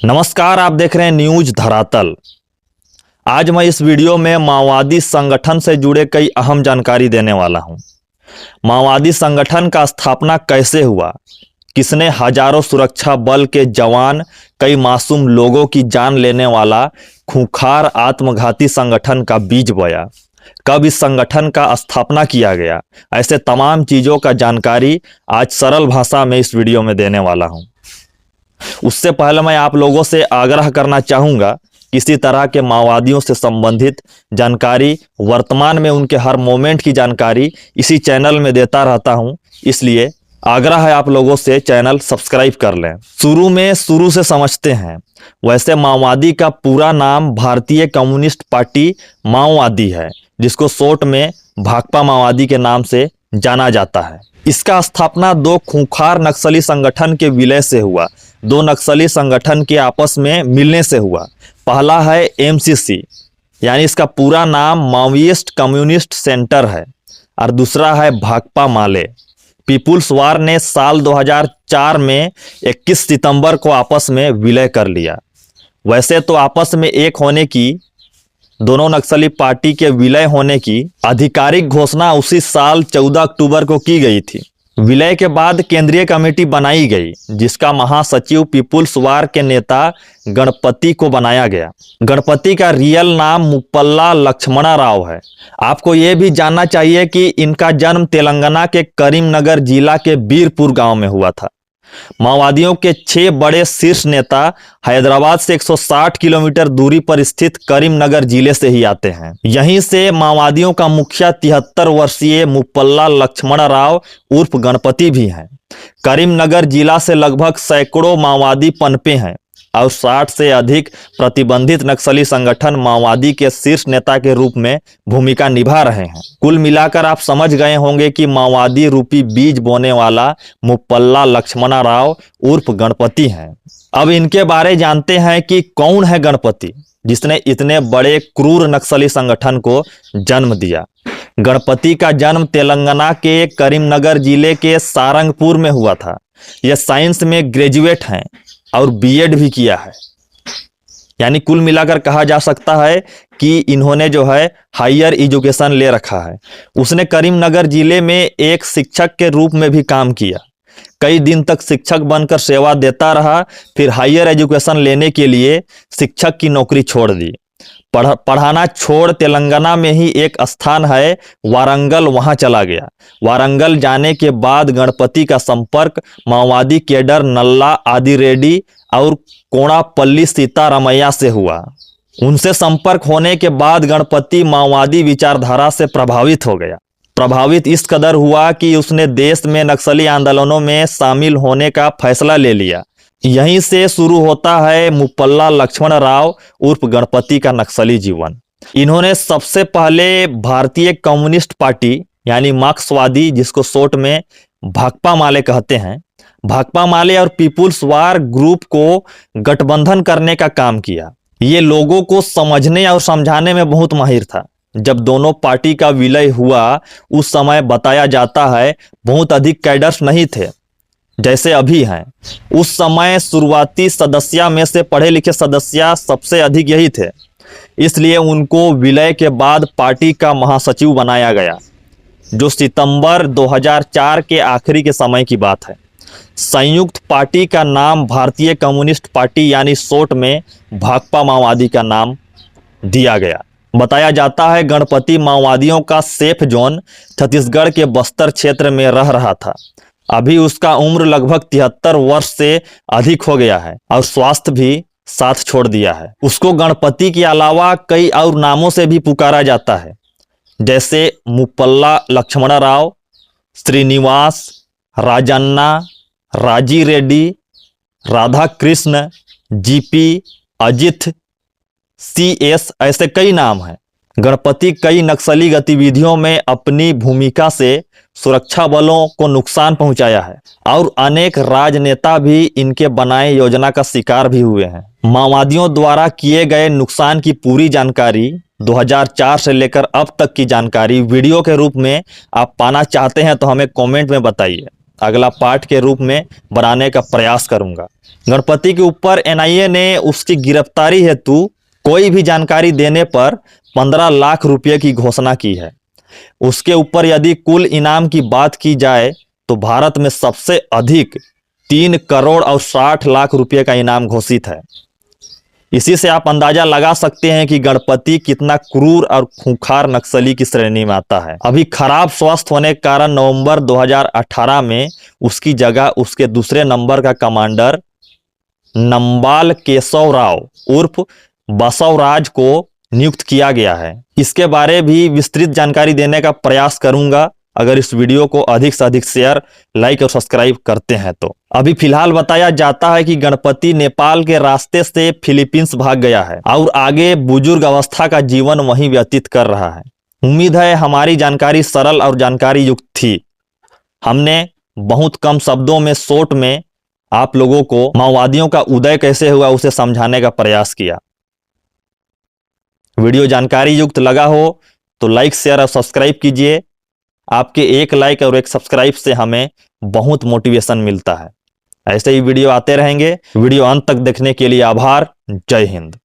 नमस्कार, आप देख रहे हैं न्यूज धरातल। आज मैं इस वीडियो में माओवादी संगठन से जुड़े कई अहम जानकारी देने वाला हूं। माओवादी संगठन का स्थापना कैसे हुआ, किसने हजारों सुरक्षा बल के जवान, कई मासूम लोगों की जान लेने वाला खूंखार आत्मघाती संगठन का बीज बोया, कब इस संगठन का स्थापना किया गया, ऐसे तमाम चीजों का जानकारी आज सरल भाषा में इस वीडियो में देने वाला हूं। उससे पहले मैं आप लोगों से आग्रह करना चाहूँगा, किसी तरह के माओवादियों से संबंधित जानकारी, वर्तमान में उनके हर मोमेंट की जानकारी इसी चैनल में देता रहता हूं, इसलिए आग्रह है आप लोगों से चैनल सब्सक्राइब कर लें। शुरू से समझते हैं। वैसे माओवादी का पूरा नाम भारतीय कम्युनिस्ट पार्टी माओवादी है, जिसको शॉर्ट में भाकपा माओवादी के नाम से जाना जाता है। इसका स्थापना दो खूंखार नक्सली संगठन के विलय से हुआ, दो नक्सली संगठन के आपस में मिलने से हुआ। पहला है एमसीसी, यानी इसका पूरा नाम माओइस्ट कम्युनिस्ट सेंटर है, और दूसरा है भाकपा माले। पीपुल्स वार ने साल 2004 में 21 सितंबर को आपस में विलय कर लिया। वैसे तो आपस में एक होने की, दोनों नक्सली पार्टी के विलय होने की आधिकारिक घोषणा उसी साल 14 अक्टूबर को की गई थी। विलय के बाद केंद्रीय कमेटी बनाई गई, जिसका महासचिव पीपुल्स वार के नेता गणपति को बनाया गया। गणपति का रियल नाम मुप्पल्ला लक्ष्मणा राव है। आपको यह भी जानना चाहिए कि इनका जन्म तेलंगाना के करीमनगर जिला के बीरपुर गांव में हुआ था। माओवादियों के 6 बड़े शीर्ष नेता हैदराबाद से 160 किलोमीटर दूरी पर स्थित करीमनगर जिले से ही आते हैं। यहीं से माओवादियों का मुखिया 73 वर्षीय मुप्पल्ला लक्ष्मण राव उर्फ गणपति भी हैं। करीमनगर जिला से लगभग सैकड़ों माओवादी पनपे हैं और 60 से अधिक प्रतिबंधित नक्सली संगठन माओवादी के शीर्ष नेता के रूप में भूमिका निभा रहे हैं। कुल मिलाकर आप समझ गए होंगे कि माओवादी रूपी बीज बोने वाला मुप्पल्ला लक्ष्मणा राव उर्फ गणपति हैं। अब इनके बारे जानते हैं कि कौन है गणपति, जिसने इतने बड़े क्रूर नक्सली संगठन को जन्म दिया। गणपति का जन्म तेलंगाना के करीमनगर जिले के सारंगपुर में हुआ था। यह साइंस में ग्रेजुएट हैं और बीएड भी किया है, यानी कुल मिलाकर कहा जा सकता है कि इन्होंने जो है हायर एजुकेशन ले रखा है। उसने करीमनगर जिले में एक शिक्षक के रूप में भी काम किया, कई दिन तक शिक्षक बनकर सेवा देता रहा, फिर हायर एजुकेशन लेने के लिए शिक्षक की नौकरी छोड़ दी। पढ़ाना छोड़ तेलंगाना में ही एक स्थान है वारंगल, वहां चला गया। वारंगल जाने के बाद गणपति का संपर्क माओवादी केडर नल्ला आदि रेड्डी और कोणापल्ली सीतारामैया से हुआ। उनसे संपर्क होने के बाद गणपति माओवादी विचारधारा से प्रभावित हो गया। प्रभावित इस कदर हुआ कि उसने देश में नक्सली आंदोलनों में शामिल होने का फैसला ले लिया। यहीं से शुरू होता है मुप्पल्ला लक्ष्मण राव उर्फ गणपति का नक्सली जीवन। इन्होंने सबसे पहले भारतीय कम्युनिस्ट पार्टी यानी मार्क्सवादी, जिसको शॉर्ट में भाकपा माले कहते हैं, भाकपा माले और पीपुल्स वार ग्रुप को गठबंधन करने का काम किया। ये लोगों को समझने और समझाने में बहुत माहिर था। जब दोनों पार्टी का विलय हुआ, उस समय बताया जाता है बहुत अधिक कैडर्स नहीं थे जैसे अभी हैं। उस समय शुरुआती सदस्य में से पढ़े लिखे सदस्य सबसे अधिक यही थे, इसलिए उनको विलय के बाद पार्टी का महासचिव बनाया गया, जो सितंबर 2004 के आखिरी के समय की बात है। संयुक्त पार्टी का नाम भारतीय कम्युनिस्ट पार्टी यानी शॉर्ट में भाकपा माओवादी का नाम दिया गया। बताया जाता है गणपति माओवादियों का सेफ जोन छत्तीसगढ़ के बस्तर क्षेत्र में रह रहा था। अभी उसका उम्र लगभग 73 वर्ष से अधिक हो गया है और स्वास्थ्य भी साथ छोड़ दिया है। उसको गणपति के अलावा कई और नामों से भी पुकारा जाता है, जैसे मुप्पल्ला लक्ष्मण राव, श्रीनिवास, राजन्ना, राजी रेड्डी, राधा कृष्ण, जीपी, अजित, सीएस, ऐसे कई नाम हैं। गणपति कई नक्सली गतिविधियों में अपनी भूमिका से सुरक्षा बलों को नुकसान पहुंचाया है और अनेक राजनेता भी इनके बनाए योजना का शिकार भी हुए हैं। माओवादियों द्वारा किए गए नुकसान की पूरी जानकारी 2004 से लेकर अब तक की जानकारी वीडियो के रूप में आप पाना चाहते हैं तो हमें कमेंट में बताइए। अगला पार्ट के रूप में बनाने का प्रयास करूंगा। गणपति के ऊपर एनआईए ने उसकी गिरफ्तारी हेतु कोई भी जानकारी देने पर 15 लाख रुपए की घोषणा की है। उसके ऊपर यदि कुल इनाम की बात की जाए तो भारत में सबसे अधिक 3 करोड़ और 60 लाख रुपए का इनाम घोषित है। इसी से आप अंदाजा लगा सकते हैं कि गणपति कितना क्रूर और खूंखार नक्सली की श्रेणी में आता है। अभी खराब स्वास्थ्य होने के कारण नवंबर 2018 में उसकी जगह उसके दूसरे नंबर का कमांडर नंबाल केशव राव उर्फ बसवराज को नियुक्त किया गया है। इसके बारे भी विस्तृत जानकारी देने का प्रयास करूंगा अगर इस वीडियो को अधिक से अधिक शेयर, लाइक और सब्सक्राइब करते हैं तो। अभी फिलहाल बताया जाता है कि गणपति नेपाल के रास्ते से फिलीपींस भाग गया है और आगे बुजुर्ग अवस्था का जीवन वहीं व्यतीत कर रहा है। उम्मीद है हमारी जानकारी सरल और जानकारी युक्त थी। हमने बहुत कम शब्दों में, शॉर्ट में आप लोगों को माओवादियों का उदय कैसे हुआ उसे समझाने का प्रयास किया। वीडियो जानकारी युक्त लगा हो तो लाइक, शेयर और सब्सक्राइब कीजिए। आपके एक लाइक और एक सब्सक्राइब से हमें बहुत मोटिवेशन मिलता है। ऐसे ही वीडियो आते रहेंगे। वीडियो अंत तक देखने के लिए आभार। जय हिंद।